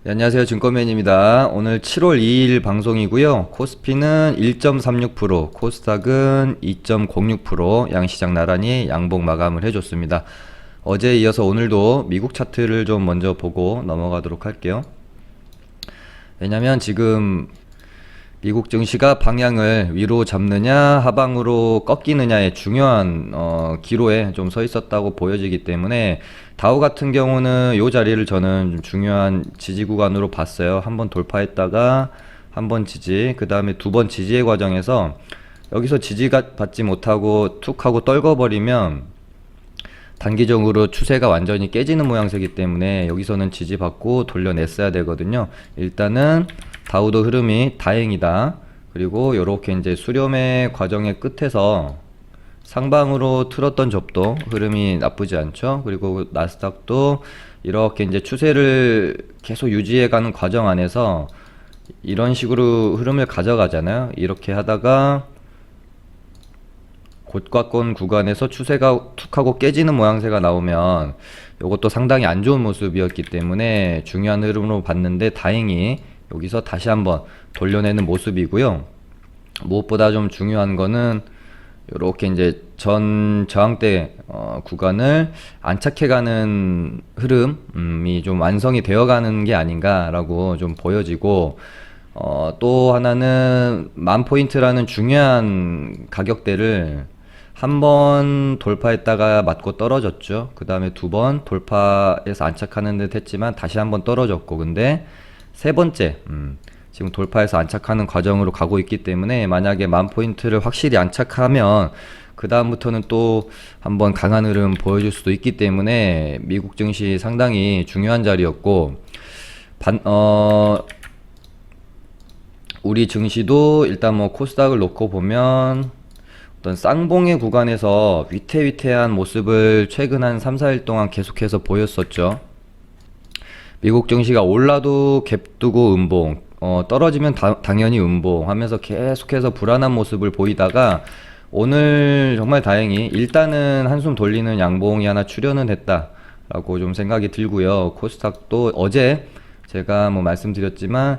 네, 안녕하세요. 증권맨입니다. 오늘 7월 2일 방송이고요. 코스피는 1.36%, 코스닥은 2.06% 양시장 나란히 양봉 마감을 해줬습니다. 어제에 이어서 오늘도 미국 차트를 좀 먼저 보고 넘어가도록 할게요. 왜냐면 지금 미국 증시가 방향을 위로 잡느냐 하방으로 꺾이느냐의 중요한 기로에 좀 서 있었다고 보여지기 때문에 다우 같은 경우는 이 자리를 저는 좀 중요한 지지 구간으로 봤어요. 한번 돌파했다가 한 번 지지, 그 다음에 두 번 지지의 과정에서 여기서 지지가 받지 못하고 툭 하고 떨궈버리면 단기적으로 추세가 완전히 깨지는 모양새이기 때문에 여기서는 지지받고 돌려냈어야 되거든요. 일단은 다우도 흐름이 다행이다. 그리고 요렇게 이제 수렴의 과정의 끝에서 상방으로 틀었던 접도 흐름이 나쁘지 않죠. 그리고 나스닥도 이렇게 이제 추세를 계속 유지해가는 과정 안에서 이런 식으로 흐름을 가져가잖아요. 이렇게 하다가 고가권 구간에서 추세가 툭 하고 깨지는 모양새가 나오면 이것도 상당히 안 좋은 모습이었기 때문에 중요한 흐름으로 봤는데 다행히 여기서 다시 한번 돌려내는 모습이고요. 무엇보다 좀 중요한 거는 이렇게 이제 전 저항대 구간을 안착해가는 흐름이 좀 완성이 되어가는 게 아닌가라고 좀 보여지고, 또 하나는 10,000포인트라는 중요한 가격대를 한 번 돌파했다가 맞고 떨어졌죠. 그 다음에 두 번 돌파해서 안착하는 듯 했지만 다시 한 번 떨어졌고, 근데 세 번째 지금 돌파해서 안착하는 과정으로 가고 있기 때문에 만약에 10,000포인트를 확실히 안착하면 그 다음부터는 또 한번 강한 흐름 보여줄 수도 있기 때문에 미국 증시 상당히 중요한 자리였고, 우리 증시도 일단 뭐 코스닥을 놓고 보면 어떤 쌍봉의 구간에서 위태위태한 모습을 최근 한 3, 4일 동안 계속해서 보였었죠. 미국 증시가 올라도 갭 두고 음봉, 떨어지면 당연히 음봉 하면서 계속해서 불안한 모습을 보이다가 오늘 정말 다행히 일단은 한숨 돌리는 양봉이 하나 출현은 했다라고 좀 생각이 들고요. 코스닥도 어제 제가 뭐 말씀드렸지만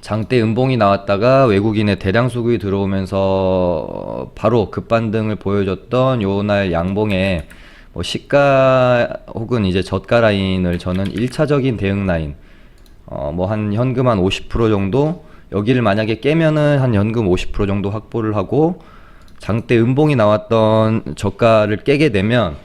장대 음봉이 나왔다가 외국인의 대량 수급이 들어오면서 바로 급반등을 보여줬던 요날 양봉에 뭐 시가 혹은 이제 저가 라인을 저는 1차적인 대응 라인, 뭐 한 현금 한 50% 정도, 여기를 만약에 깨면은 한 현금 50% 정도 확보를 하고, 장대 음봉이 나왔던 저가를 깨게 되면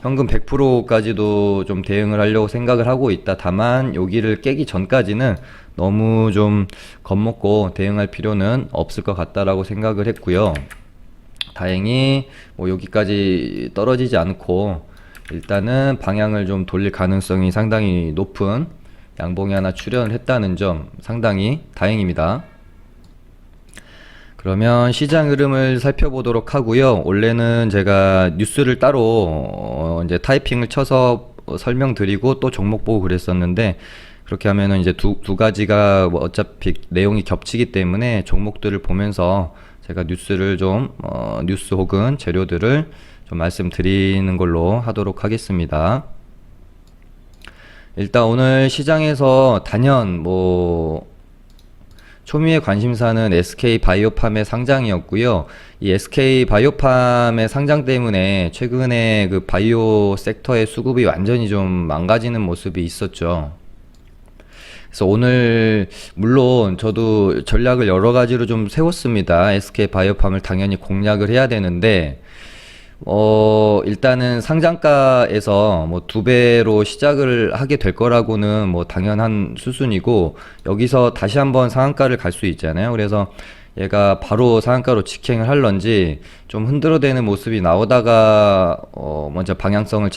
현금 100%까지도 좀 대응을 하려고 생각을 하고 있다. 다만 여기를 깨기 전까지는 너무 좀 겁먹고 대응할 필요는 없을 것 같다라고 생각을 했고요. 다행히 뭐 여기까지 떨어지지 않고 일단은 방향을 좀 돌릴 가능성이 상당히 높은 양봉이 하나 출현을 했다는 점 상당히 다행입니다. 그러면 시장 흐름을 살펴보도록 하고요. 원래는 제가 뉴스를 따로 이제 타이핑을 쳐서 설명드리고 또 종목 보고 그랬었는데, 그렇게 하면은 이제 두 가지가 뭐 어차피 내용이 겹치기 때문에 종목들을 보면서 제가 뉴스를 좀 뉴스 혹은 재료들을 좀 말씀드리는 걸로 하도록 하겠습니다. 일단 오늘 시장에서 단연 뭐 초미의 관심사는 SK 바이오팜의 상장이었고요. 이 SK 바이오팜의 상장 때문에 최근에 그 바이오 섹터의 수급이 완전히 좀 망가지는 모습이 있었죠. 그래서 오늘 물론 저도 전략을 여러 가지로 좀 세웠습니다. SK 바이오팜을 당연히 공략을 해야 되는데, 일단은 상장가에서 뭐 2배로 시작을 하게 될 거라고는 뭐 당연한 수순이고, 여기서 다시 한번 상한가를 갈 수 있잖아요. 그래서 얘가 바로 상한가로 직행을 할런지 좀 흔들어대는 모습이 나오다가 먼저 방향성을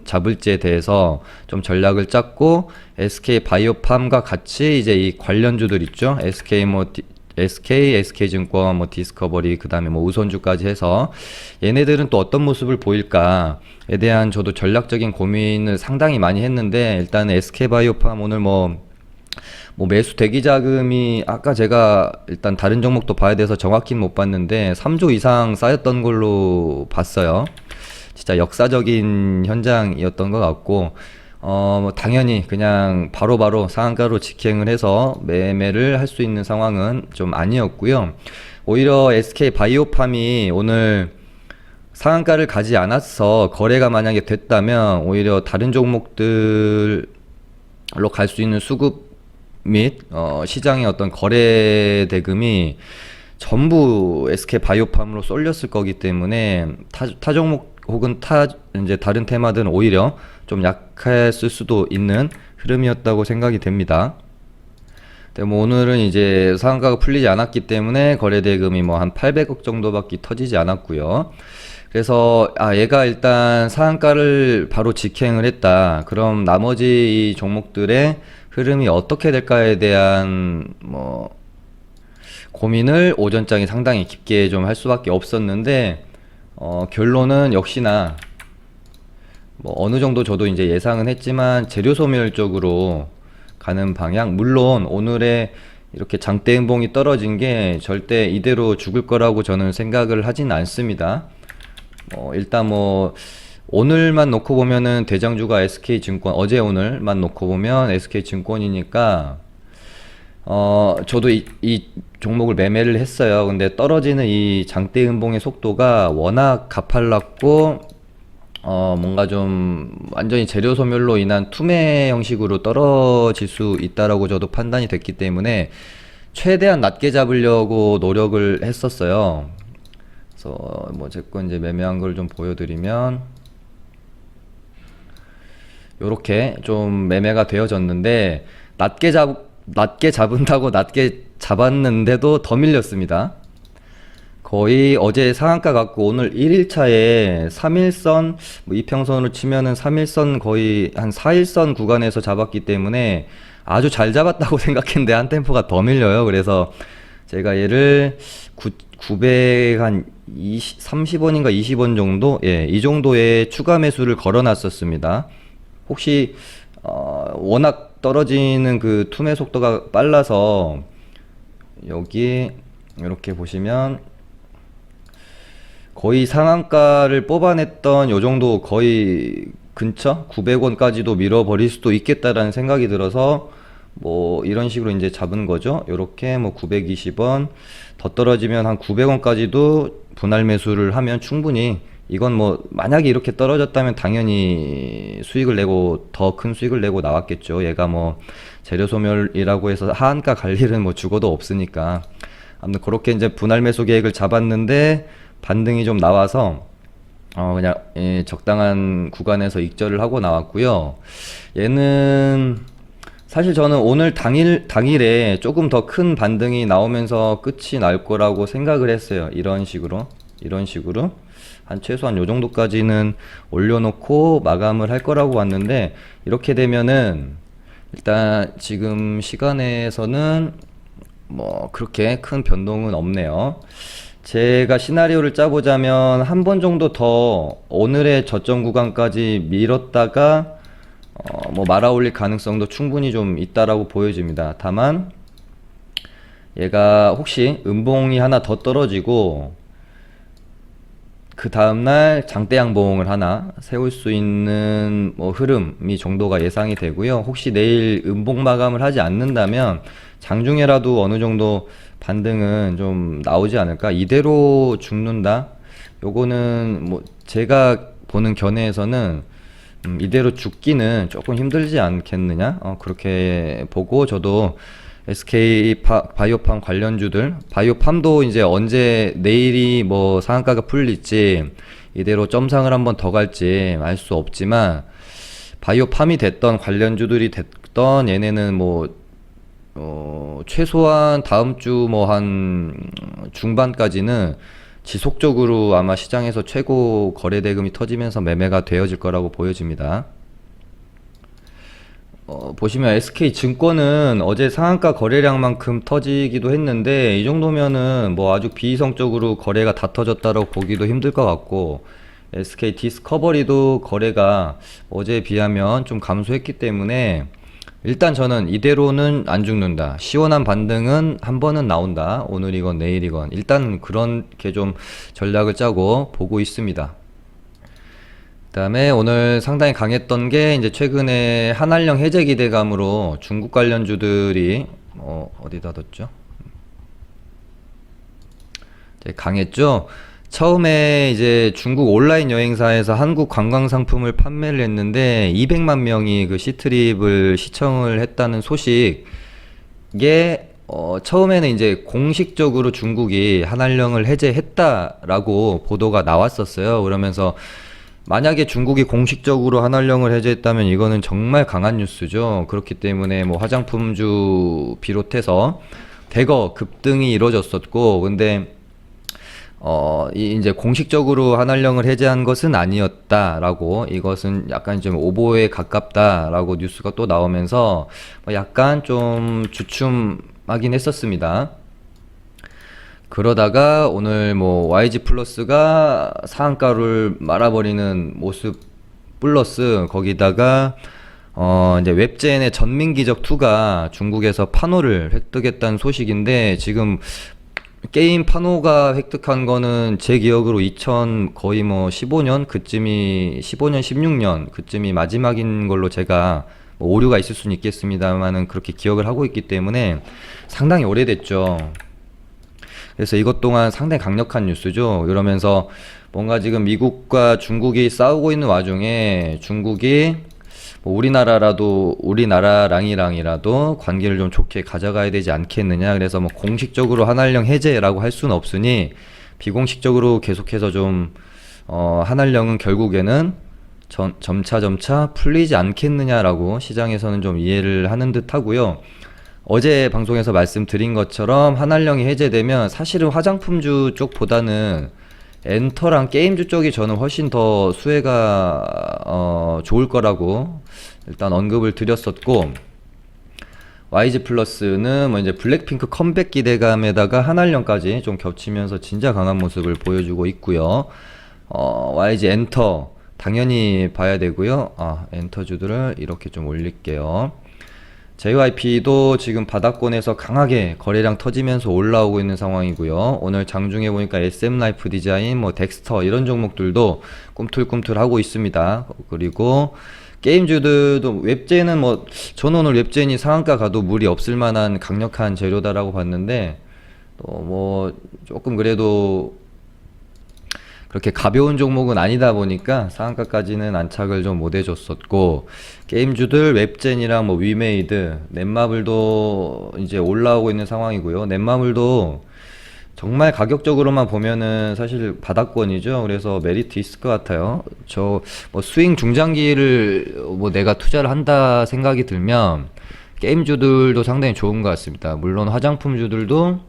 잡을지에 대해서 좀 전략을 짰고, SK 바이오팜과 같이 이제 이 관련주들 있죠. SK증권, 뭐 디스커버리, 그 다음에 뭐 우선주까지 해서 얘네들은 또 어떤 모습을 보일까에 대한 저도 전략적인 고민을 상당히 많이 했는데, 일단 SK바이오팜 오늘 뭐 매수 대기 자금이 아까 제가 일단 다른 종목도 봐야 돼서 정확히는 못 봤는데 3조 이상 쌓였던 걸로 봤어요. 진짜 역사적인 현장이었던 것 같고, 뭐 당연히 그냥 바로바로 상한가로 직행을 해서 매매를 할 수 있는 상황은 좀 아니었고요. 오히려 SK 바이오팜이 오늘 상한가를 가지 않아서 거래가 만약에 됐다면 오히려 다른 종목들로 갈 수 있는 수급 및 시장의 어떤 거래 대금이 전부 SK 바이오팜으로 쏠렸을 거기 때문에 타 종목 혹은 이제 다른 테마들은 오히려 좀 약했을 수도 있는 흐름이었다고 생각이 됩니다. 근데 뭐 오늘은 이제 상한가가 풀리지 않았기 때문에 거래 대금이 뭐 한 800억 정도밖에 터지지 않았고요. 그래서 얘가 일단 상한가를 바로 직행을 했다. 그럼 나머지 이 종목들의 흐름이 어떻게 될까에 대한 뭐 고민을 오전장에 상당히 깊게 좀 할 수밖에 없었는데 결론은 역시나 뭐 어느 정도 저도 이제 예상은 했지만 재료 소멸 쪽으로 가는 방향. 물론 오늘의 이렇게 장대 음봉이 떨어진 게 절대 이대로 죽을 거라고 저는 생각을 하진 않습니다. 일단 뭐 오늘만 놓고 보면은 대장주가 SK증권, 어제 오늘만 놓고 보면 SK증권이니까 저도 이 종목을 매매를 했어요. 근데 떨어지는 이 장대 음봉의 속도가 워낙 가팔랐고 뭔가 좀 완전히 재료 소멸로 인한 투매 형식으로 떨어질 수 있다라고 저도 판단이 됐기 때문에 최대한 낮게 잡으려고 노력을 했었어요. 그래서 뭐 제 거 이제 매매한 걸 좀 보여드리면 요렇게 좀 매매가 되어졌는데 낮게 잡은다고 낮게 잡았는데도 더 밀렸습니다. 거의 어제 상한가 갖고 오늘 1일차에 3일선, 뭐 이평선으로 치면은 3일선 거의 한 4일선 구간에서 잡았기 때문에 아주 잘 잡았다고 생각했는데 한 템포가 더 밀려요. 그래서 제가 얘를 900한 30원인가 20원 정도? 예, 이 정도의 추가 매수를 걸어 놨었습니다. 혹시 워낙 떨어지는 그 투매 속도가 빨라서 여기 이렇게 보시면 거의 상한가를 뽑아냈던 요 정도 거의 근처 900원까지도 밀어버릴 수도 있겠다라는 생각이 들어서 뭐 이런 식으로 이제 잡은 거죠. 요렇게 뭐 920원 더 떨어지면 한 900원까지도 분할 매수를 하면 충분히, 이건 뭐 만약에 이렇게 떨어졌다면 당연히 수익을 내고 더 큰 수익을 내고 나왔겠죠. 얘가 뭐 재료 소멸이라고 해서 하한가 갈 일은 뭐 죽어도 없으니까. 아무튼 그렇게 이제 분할 매수 계획을 잡았는데 반등이 좀 나와서 그냥 적당한 구간에서 익절을 하고 나왔고요. 얘는 사실 저는 오늘 당일에 조금 더 큰 반등이 나오면서 끝이 날 거라고 생각을 했어요. 이런 식으로 한 최소한 요 정도까지는 올려놓고 마감을 할 거라고 왔는데, 이렇게 되면은 일단 지금 시간에서는 뭐 그렇게 큰 변동은 없네요. 제가 시나리오를 짜보자면 한 번 정도 더 오늘의 저점 구간까지 밀었다가 뭐 말아올릴 가능성도 충분히 좀 있다라고 보여집니다. 다만 얘가 혹시 음봉이 하나 더 떨어지고 그 다음날 장대 양봉을 하나 세울 수 있는 뭐 흐름이 정도가 예상이 되고요. 혹시 내일 음봉 마감을 하지 않는다면 장중에라도 어느 정도 반등은 좀 나오지 않을까. 이대로 죽는다, 요거는 뭐 제가 보는 견해에서는 이대로 죽기는 조금 힘들지 않겠느냐, 그렇게 보고 저도 SK 바이오팜 관련주들, 바이오팜도 이제 언제 내일이 뭐 상한가가 풀릴지 이대로 점상을 한번 더 갈지 알 수 없지만, 바이오팜이 됐던 관련주들이 됐던 얘네는 뭐 최소한 다음 주 뭐 한 중반까지는 지속적으로 아마 시장에서 최고 거래 대금이 터지면서 매매가 되어질 거라고 보여집니다. 보시면 SK증권은 어제 상한가 거래량만큼 터지기도 했는데 이 정도면은 뭐 아주 비이성적으로 거래가 다 터졌다고 보기도 힘들 것 같고, SK 디스커버리도 거래가 어제에 비하면 좀 감소했기 때문에 일단 저는 이대로는 안 죽는다, 시원한 반등은 한 번은 나온다, 오늘이건 내일이건 일단 그렇게 좀 전략을 짜고 보고 있습니다. 그다음에 오늘 상당히 강했던 게 이제 최근에 한알령 해제 기대감으로 중국 관련주들이 어디다 뒀죠? 이제 강했죠. 처음에 이제 중국 온라인 여행사에서 한국 관광 상품을 판매를 했는데 200만 명이 그 시트립을 시청을 했다는 소식에 처음에는 이제 공식적으로 중국이 한알령을 해제했다라고 보도가 나왔었어요. 그러면서 만약에 중국이 공식적으로 한알령을 해제했다면 이거는 정말 강한 뉴스죠. 그렇기 때문에 뭐 화장품주 비롯해서 대거 급등이 이루어졌었고, 근데 이제 공식적으로 한알령을 해제한 것은 아니었다라고, 이것은 약간 좀 오보에 가깝다라고 뉴스가 또 나오면서 약간 좀 주춤하긴 했었습니다. 그러다가 오늘 뭐 YG 플러스가 상한가를 말아버리는 모습 플러스 거기다가 이제 웹젠의 전민기적2가 중국에서 판호를 획득했다는 소식인데, 지금 게임 판호가 획득한 거는 제 기억으로 거의 뭐 15년 그쯤이 15년 16년 그쯤이 마지막인 걸로 제가 뭐 오류가 있을 수는 있겠습니다만은 그렇게 기억을 하고 있기 때문에 상당히 오래됐죠. 그래서 이것 또한 상당히 강력한 뉴스죠. 이러면서 뭔가 지금 미국과 중국이 싸우고 있는 와중에 중국이 뭐 우리나라랑이라도 관계를 좀 좋게 가져가야 되지 않겠느냐. 그래서 뭐 공식적으로 한알령 해제라고 할 수는 없으니 비공식적으로 계속해서 좀 한알령은 결국에는 점차 풀리지 않겠느냐라고 시장에서는 좀 이해를 하는 듯 하고요. 어제 방송에서 말씀드린 것처럼 한알령이 해제되면 사실은 화장품주 쪽보다는 엔터랑 게임주 쪽이 저는 훨씬 더 수혜가 좋을 거라고 일단 언급을 드렸었고, YG 플러스는 뭐 이제 블랙핑크 컴백 기대감에다가 한알령까지 좀 겹치면서 진짜 강한 모습을 보여주고 있고요. YG 엔터 당연히 봐야 되고요. 엔터주들을 이렇게 좀 올릴게요. JYP도 지금 바닥권에서 강하게 거래량 터지면서 올라오고 있는 상황이고요. 오늘 장중에 보니까 SM라이프 디자인, 뭐 덱스터 이런 종목들도 꿈틀꿈틀 하고 있습니다. 그리고 게임주들도 웹젠은 뭐 저는 오늘 웹젠이 상한가 가도 무리 없을 만한 강력한 재료다라고 봤는데, 또 뭐 조금 그래도 그렇게 가벼운 종목은 아니다 보니까 상한가까지는 안착을 좀 못 해줬었고, 게임주들 웹젠이랑 뭐 위메이드, 넷마블도 이제 올라오고 있는 상황이고요. 넷마블도 정말 가격적으로만 보면은 사실 바닥권이죠. 그래서 메리트 있을 것 같아요. 저 뭐 스윙 중장기를 뭐 내가 투자를 한다 생각이 들면 게임주들도 상당히 좋은 것 같습니다. 물론 화장품주들도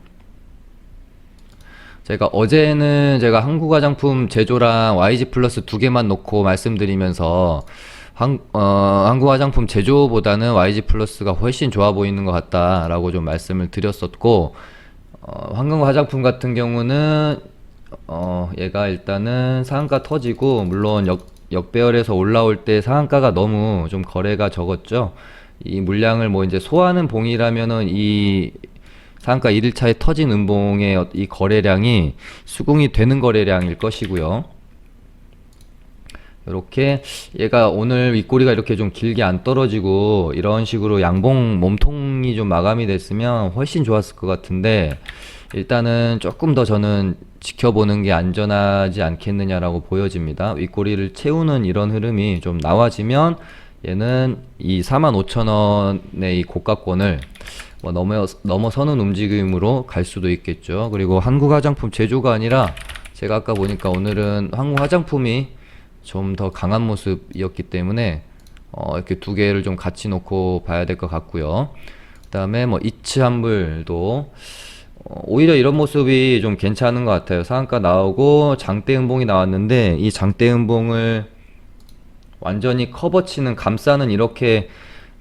어제는 제가 한국 화장품 제조랑 YG 플러스 두 개만 놓고 말씀드리면서 한국 화장품 제조보다는 YG 플러스가 훨씬 좋아 보이는 것 같다라고 좀 말씀을 드렸었고, 한국 화장품 같은 경우는 얘가 일단은 상한가 터지고, 물론 역배열에서 올라올 때 상한가가 너무 좀 거래가 적었죠. 이 물량을 뭐 이제 소화하는 봉이라면은 이 상한가 1일차에 터진 음봉의 이 거래량이 수긍이 되는 거래량일 것이고요. 이렇게 얘가 오늘 윗꼬리가 이렇게 좀 길게 안 떨어지고 이런 식으로 양봉 몸통이 좀 마감이 됐으면 훨씬 좋았을 것 같은데, 일단은 조금 더 저는 지켜보는 게 안전하지 않겠느냐라고 보여집니다. 윗꼬리를 채우는 이런 흐름이 좀 나와지면 얘는 이 45,000원의 이 고가권을 뭐 넘어서는 움직임으로 갈 수도 있겠죠. 그리고 한국 화장품 제조가 아니라 제가 아까 보니까 오늘은 한국 화장품이 좀 더 강한 모습이었기 때문에 이렇게 두 개를 좀 같이 놓고 봐야 될 것 같고요. 그 다음에 뭐 이츠한불도 오히려 이런 모습이 좀 괜찮은 것 같아요. 상한가 나오고 장대 음봉이 나왔는데 이 장대 음봉을 완전히 커버치는, 감싸는 이렇게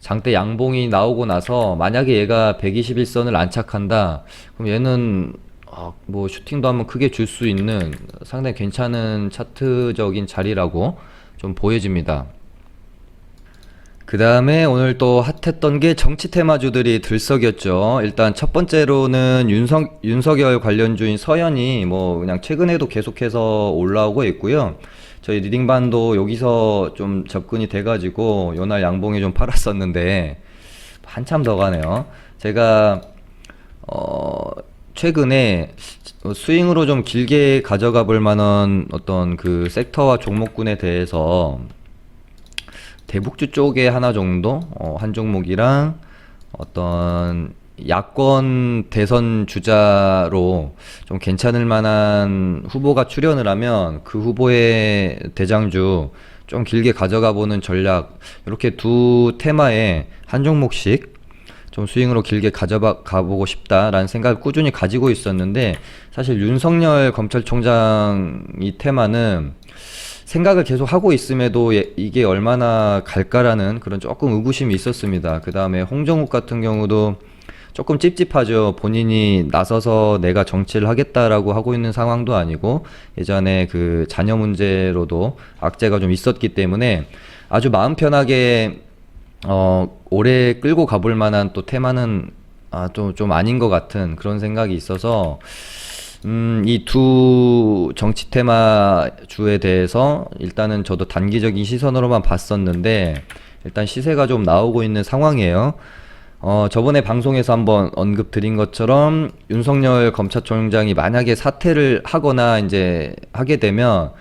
장대 양봉이 나오고 나서 만약에 얘가 121선을 안착한다, 그럼 얘는 뭐 슈팅도 한번 크게 줄 수 있는 상당히 괜찮은 차트적인 자리라고 좀 보여집니다. 그 다음에 오늘 또 핫했던 게 정치 테마주들이 들썩였죠. 일단 첫 번째로는 윤석열 관련주인 서현이 뭐 그냥 최근에도 계속해서 올라오고 있고요. 저희 리딩반도 여기서 좀 접근이 돼가지고 요날 양봉에 좀 팔았었는데 한참 더 가네요. 제가 최근에 스윙으로 좀 길게 가져가 볼 만한 어떤 그 섹터와 종목군에 대해서 대북주 쪽에 하나 정도, 한 종목이랑 어떤 야권 대선 주자로 좀 괜찮을 만한 후보가 출연을 하면 그 후보의 대장주 좀 길게 가져가 보는 전략, 이렇게 두 테마에 한 종목씩 좀 스윙으로 길게 가보고 싶다라는 생각을 꾸준히 가지고 있었는데, 사실 윤석열 검찰총장 이 테마는 생각을 계속 하고 있음에도 이게 얼마나 갈까라는 그런 조금 의구심이 있었습니다. 그 다음에 홍정욱 같은 경우도 조금 찝찝하죠. 본인이 나서서 내가 정치를 하겠다라고 하고 있는 상황도 아니고 예전에 그 자녀 문제로도 악재가 좀 있었기 때문에 아주 마음 편하게 오래 끌고 가볼 만한 또 테마는 좀 아닌 것 같은 그런 생각이 있어서 이 두 정치 테마 주에 대해서 일단은 저도 단기적인 시선으로만 봤었는데 일단 시세가 좀 나오고 있는 상황이에요. 저번에 방송에서 한번 언급 드린 것처럼 윤석열 검찰총장이 만약에 사퇴를 하거나 이제 하게 되면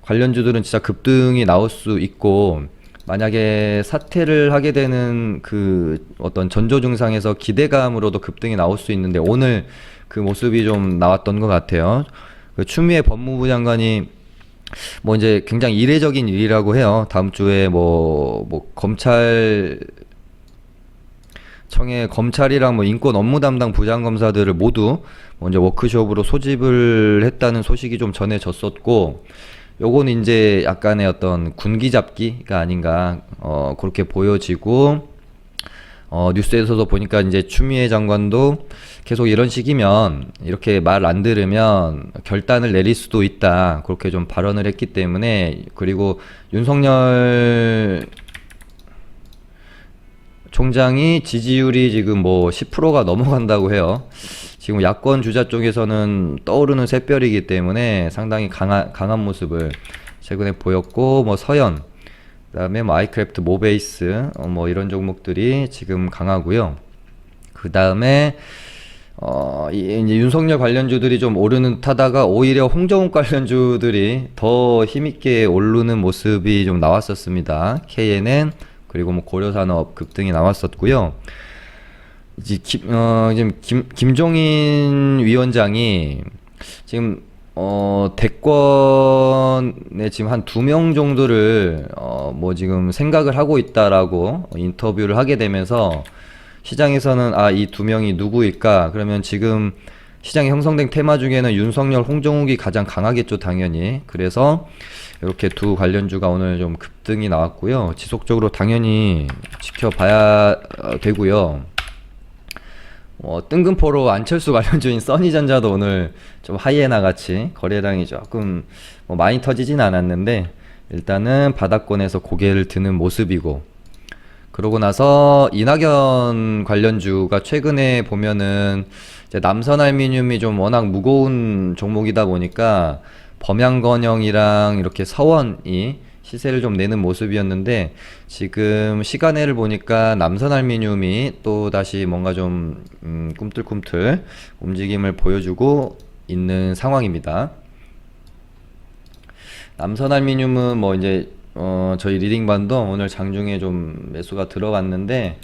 관련주들은 진짜 급등이 나올 수 있고, 만약에 사퇴를 하게 되는 그 어떤 전조 증상에서 기대감으로도 급등이 나올 수 있는데 오늘 그 모습이 좀 나왔던 것 같아요. 그 추미애 법무부 장관이 뭐 이제 굉장히 이례적인 일이라고 해요. 다음 주에 뭐 검찰이랑 뭐 인권 업무 담당 부장검사들을 모두 먼저 워크숍으로 소집을 했다는 소식이 좀 전해졌었고, 요건 이제 약간의 어떤 군기 잡기가 아닌가, 그렇게 보여지고, 뉴스에서도 보니까 이제 추미애 장관도 계속 이런 식이면 이렇게 말 안 들으면 결단을 내릴 수도 있다, 그렇게 좀 발언을 했기 때문에. 그리고 윤석열 총장이 지지율이 지금 뭐 10%가 넘어간다고 해요. 지금 야권 주자 쪽에서는 떠오르는 샛별이기 때문에 상당히 강한 모습을 최근에 보였고, 뭐 서현, 그다음에 뭐 아이크래프트, 모베이스, 뭐 이런 종목들이 지금 강하고요. 그다음에 이제 윤석열 관련주들이 좀 오르는 타다가 오히려 홍정욱 관련주들이 더 힘있게 오르는 모습이 좀 나왔었습니다. KNN 그리고 뭐 고려산업 급등이 나왔었고요. 이제 지금 김종인 위원장이 지금 대권에 지금 한 2명 정도를 뭐 지금 생각을 하고 있다라고 인터뷰를 하게 되면서 시장에서는 이 2명이 누구일까? 그러면 지금 시장에 형성된 테마 중에는 윤석열, 홍정욱이 가장 강하겠죠, 당연히. 그래서 이렇게 두 관련주가 오늘 좀 급등이 나왔고요. 지속적으로 당연히 지켜봐야 되고요. 뜬금포로 안철수 관련주인 써니전자도 오늘 좀 하이에나 같이 거래량이 조금 뭐 많이 터지진 않았는데 일단은 바닥권에서 고개를 드는 모습이고, 그러고 나서 이낙연 관련주가 최근에 보면은 이제 남선알미늄이 좀 워낙 무거운 종목이다 보니까 범양건영이랑 이렇게 서원이 시세를 좀 내는 모습이었는데, 지금 시간애를 보니까 남선알미늄이 또 다시 뭔가 좀 꿈틀꿈틀 움직임을 보여주고 있는 상황입니다. 남선알미늄은 뭐 이제 저희 리딩반도 오늘 장중에 좀 매수가 들어갔는데,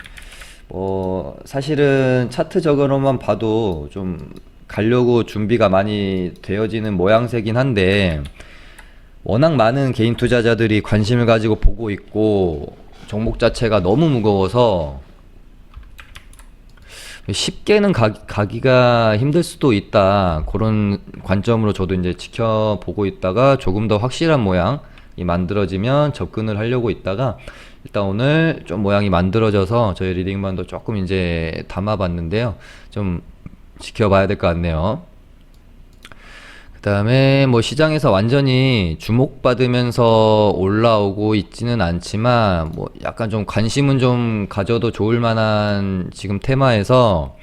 사실은 차트적으로만 봐도 좀 가려고 준비가 많이 되어지는 모양새긴 한데, 워낙 많은 개인 투자자들이 관심을 가지고 보고 있고 종목 자체가 너무 무거워서 쉽게는 가기가 힘들 수도 있다, 그런 관점으로 저도 이제 지켜보고 있다가 조금 더 확실한 모양이 만들어지면 접근을 하려고 있다가, 일단 오늘 좀 모양이 만들어져서 저희 리딩반도 조금 이제 담아봤는데요. 좀 지켜봐야 될 것 같네요. 그 다음에 뭐 시장에서 완전히 주목받으면서 올라오고 있지는 않지만 뭐 약간 좀 관심은 좀 가져도 좋을 만한 지금 테마에서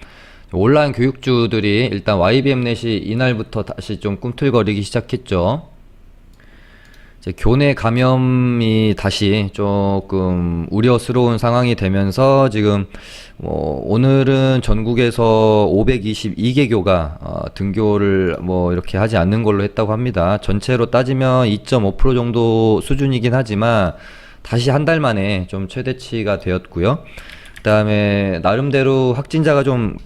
온라인 교육주들이 일단 YBM넷이 이날부터 다시 좀 꿈틀거리기 시작했죠. 이제 교내 감염이 다시 조금 우려스러운 상황이 되면서 지금 뭐 오늘은 전국에서 522개교가 등교를 뭐 이렇게 하지 않는 걸로 했다고 합니다. 전체로 따지면 2.5% 정도 수준이긴 하지만 다시 한 달 만에 좀 최대치가 되었고요. 그다음에 나름대로 확진자가 좀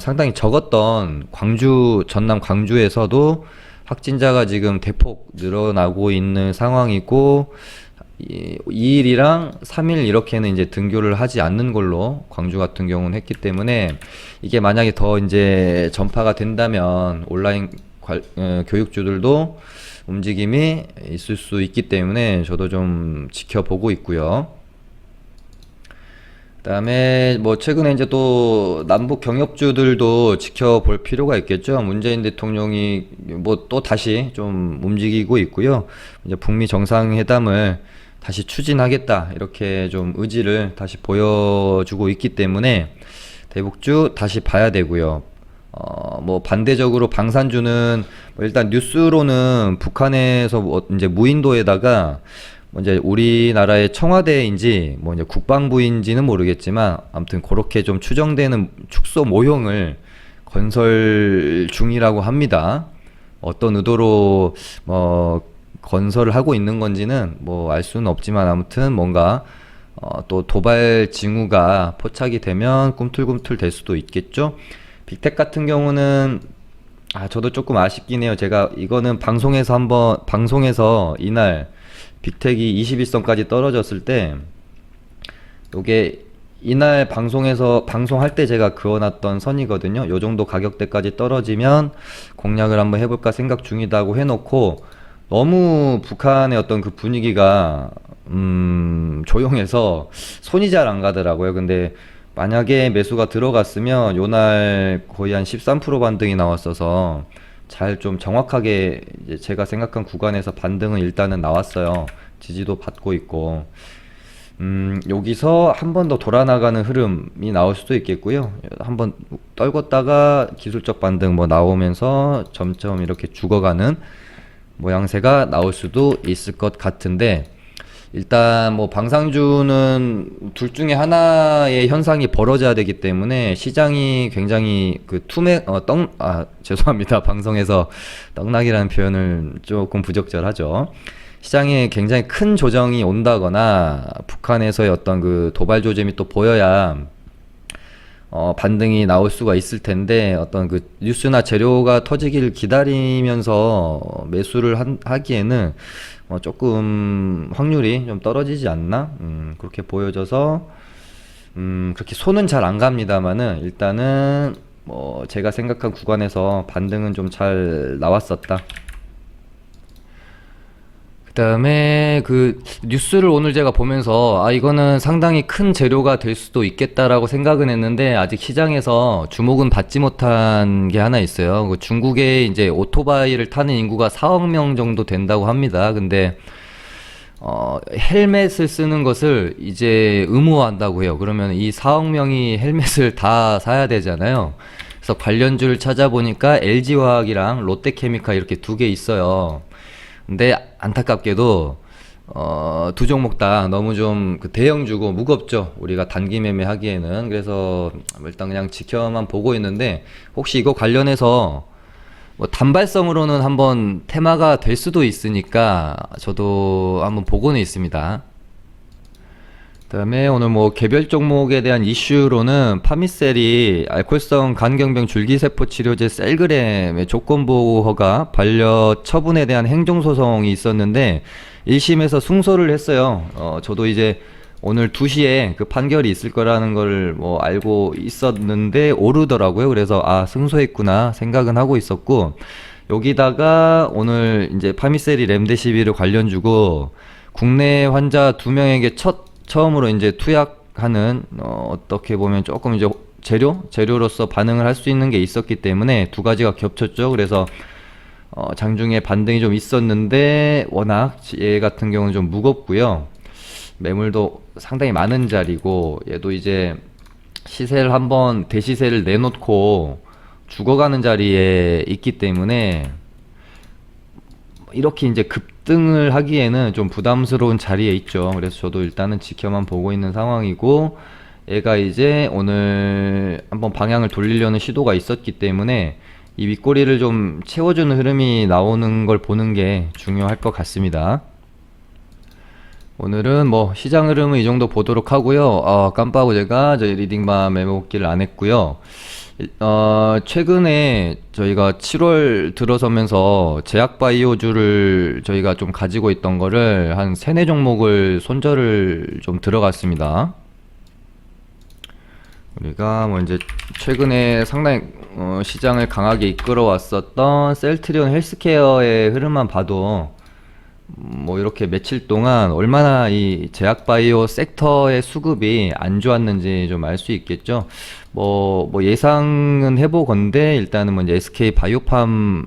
상당히 적었던 광주, 전남 광주에서도 확진자가 지금 대폭 늘어나고 있는 상황이고, 2일이랑 3일 이렇게는 이제 등교를 하지 않는 걸로 광주 같은 경우는 했기 때문에, 이게 만약에 더 이제 전파가 된다면 온라인 교육주들도 움직임이 있을 수 있기 때문에 저도 좀 지켜보고 있고요. 그다음에 뭐 최근에 이제 또 남북 경협주들도 지켜볼 필요가 있겠죠. 문재인 대통령이 뭐 또 다시 좀 움직이고 있고요. 이제 북미 정상회담을 다시 추진하겠다 이렇게 좀 의지를 다시 보여주고 있기 때문에 대북주 다시 봐야 되고요. 뭐 반대적으로 방산주는 뭐 일단 뉴스로는 북한에서 뭐 이제 무인도에다가 뭐 이제 우리나라의 청와대인지 뭐 이제 국방부인지는 모르겠지만 아무튼 그렇게 좀 추정되는 축소 모형을 건설 중이라고 합니다. 어떤 의도로 뭐 건설을 하고 있는 건지는 뭐 알 수는 없지만 아무튼 뭔가 또 도발 징후가 포착이 되면 꿈틀꿈틀 될 수도 있겠죠. 빅텍 같은 경우는 저도 조금 아쉽긴 해요. 제가 이거는 방송에서 이날 빅텍이 21선까지 떨어졌을 때 요게 이날 방송할 때 제가 그어놨던 선이거든요. 요 정도 가격대까지 떨어지면 공략을 한번 해볼까 생각 중이다고 해놓고 너무 북한의 어떤 그 분위기가 조용해서 손이 잘 안 가더라고요. 근데 만약에 매수가 들어갔으면 요날 거의 한 13% 반등이 나왔어서 잘 좀 정확하게 이제 제가 생각한 구간에서 반등은 일단은 나왔어요. 지지도 받고 있고, 여기서 한 번 더 돌아나가는 흐름이 나올 수도 있겠고요. 한번 떨궜다가 기술적 반등 뭐 나오면서 점점 이렇게 죽어가는 모양새가 나올 수도 있을 것 같은데, 일단 뭐 방상주는 둘 중에 하나의 현상이 벌어져야 되기 때문에 시장이 굉장히 그 죄송합니다. 방송에서 떡락이라는 표현을 조금 부적절하죠. 시장에 굉장히 큰 조정이 온다거나 북한에서의 어떤 그 도발 조짐이 또 보여야 반등이 나올 수가 있을 텐데, 어떤 그 뉴스나 재료가 터지길 기다리면서 매수를 하기에는 조금 확률이 좀 떨어지지 않나? 그렇게 보여져서, 그렇게 손은 잘 안 갑니다만은, 일단은 뭐 제가 생각한 구간에서 반등은 좀 잘 나왔었다. 그다음에 그 뉴스를 오늘 제가 보면서 이거는 상당히 큰 재료가 될 수도 있겠다라고 생각은 했는데 아직 시장에서 주목은 받지 못한 게 하나 있어요. 그 중국에 이제 오토바이를 타는 인구가 4억 명 정도 된다고 합니다. 근데 헬멧을 쓰는 것을 이제 의무화한다고 해요. 그러면 이 4억 명이 헬멧을 다 사야 되잖아요. 그래서 관련주를 찾아보니까 LG화학이랑 롯데케미칼 이렇게 두 개 있어요. 근데 안타깝게도 두 종목 다 너무 좀 그 대형주고 무겁죠. 우리가 단기 매매하기에는. 그래서 일단 그냥 지켜만 보고 있는데, 혹시 이거 관련해서 뭐 단발성으로는 한번 테마가 될 수도 있으니까 저도 한번 보고는 있습니다. 그다음에 오늘 뭐 개별 종목에 대한 이슈로는 파미셀이 알코올성 간경병 줄기세포 치료제 셀그램의 조건보호 허가 반려 처분에 대한 행정소송이 있었는데 1심에서 승소를 했어요. 저도 이제 오늘 2시에 그 판결이 있을 거라는 걸 뭐 알고 있었는데 오르더라고요. 그래서 승소했구나 생각은 하고 있었고, 여기다가 오늘 이제 파미셀이 렘데시비르 관련주고 국내 환자 2명에게 처음으로 이제 투약하는 어떻게 보면 조금 이제 재료로서 반응을 할 수 있는 게 있었기 때문에 두 가지가 겹쳤죠. 그래서 장중에 반등이 좀 있었는데 워낙 얘 같은 경우는 좀 무겁고요. 매물도 상당히 많은 자리고, 얘도 이제 시세를 한번 대시세를 내놓고 죽어가는 자리에 있기 때문에 이렇게 이제 급등을 하기에는 좀 부담스러운 자리에 있죠. 그래서 저도 일단은 지켜만 보고 있는 상황이고, 얘가 이제 오늘 한번 방향을 돌리려는 시도가 있었기 때문에 이 윗꼬리를 좀 채워주는 흐름이 나오는 걸 보는 게 중요할 것 같습니다. 오늘은 뭐 시장 흐름은 이 정도 보도록 하고요. 깜빡하고 제가 저희 리딩밤 메모 복기를 안 했고요. 최근에 저희가 7월 들어서면서 제약바이오주를 저희가 좀 가지고 있던 거를 한 3, 4종목을 손절을 좀 들어갔습니다. 우리가 뭐 이제 최근에 상당히 시장을 강하게 이끌어 왔었던 셀트리온 헬스케어의 흐름만 봐도 뭐 이렇게 며칠 동안 얼마나 이 제약바이오 섹터의 수급이 안 좋았는지 좀 알 수 있겠죠. 뭐 예상은 해보건데 일단은 뭐 이제 SK 바이오팜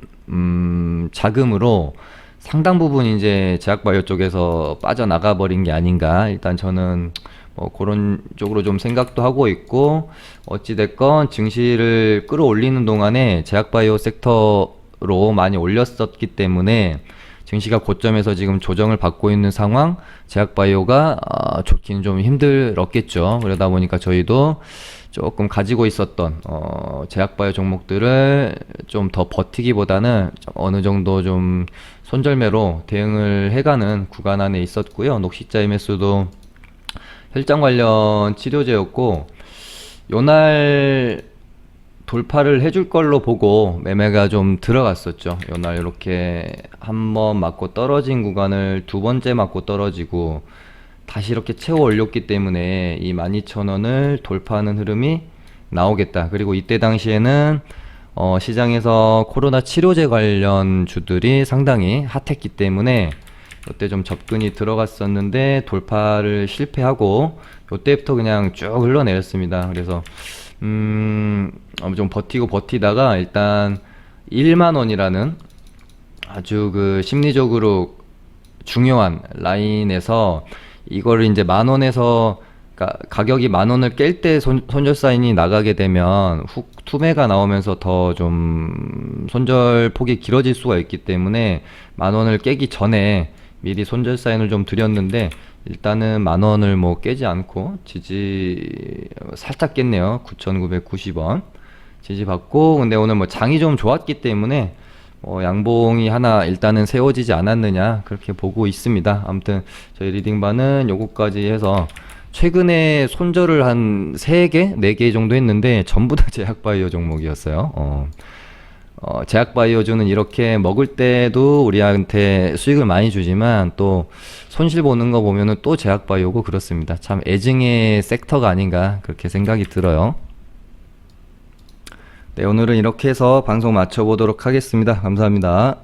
자금으로 상당 부분 이제 제약바이오 쪽에서 빠져나가 버린 게 아닌가. 일단 저는 뭐 그런 쪽으로 좀 생각도 하고 있고, 어찌됐건 증시를 끌어올리는 동안에 제약바이오 섹터로 많이 올렸었기 때문에 증시가 고점에서 지금 조정을 받고 있는 상황, 제약바이오가 좋기는 좀 힘들었겠죠. 그러다 보니까 저희도 조금 가지고 있었던 제약바이오 종목들을 좀 더 버티기보다는 어느 정도 좀 손절매로 대응을 해가는 구간 안에 있었고요. 녹십자 MS도 혈장 관련 치료제였고, 요날 돌파를 해줄 걸로 보고 매매가 좀 들어갔었죠. 요날 이렇게 한 번 맞고 떨어진 구간을 두 번째 맞고 떨어지고 다시 이렇게 채워 올렸기 때문에 이 12,000원을 돌파하는 흐름이 나오겠다. 그리고 이때 당시에는 시장에서 코로나 치료제 관련 주들이 상당히 핫했기 때문에 이때 좀 접근이 들어갔었는데 돌파를 실패하고 이때부터 그냥 쭉 흘러내렸습니다. 그래서 좀 버티다가 일단 1만원이라는 아주 그 심리적으로 중요한 라인에서 이거를 이제 만원에서 가격이 만원을 깰 때 손절 사인이 나가게 되면 훅 투매가 나오면서 더 좀 손절 폭이 길어질 수가 있기 때문에 만원을 깨기 전에 미리 손절 사인을 좀 드렸는데, 일단은 만원을 뭐 깨지 않고 지지 살짝 깼네요. 9,990원 지지 받고, 근데 오늘 뭐 장이 좀 좋았기 때문에 양봉이 하나 일단은 세워지지 않았느냐 그렇게 보고 있습니다. 아무튼 저희 리딩바는 요거까지 해서 최근에 손절을 한 3개, 4개 정도 했는데 전부 다 제약바이오 종목이었어요. 제약바이오주는 이렇게 먹을 때도 우리한테 수익을 많이 주지만 또 손실 보는 거 보면은 또 제약바이오고 그렇습니다. 참 애증의 섹터가 아닌가 그렇게 생각이 들어요. 네, 오늘은 이렇게 해서 방송 마쳐보도록 하겠습니다. 감사합니다.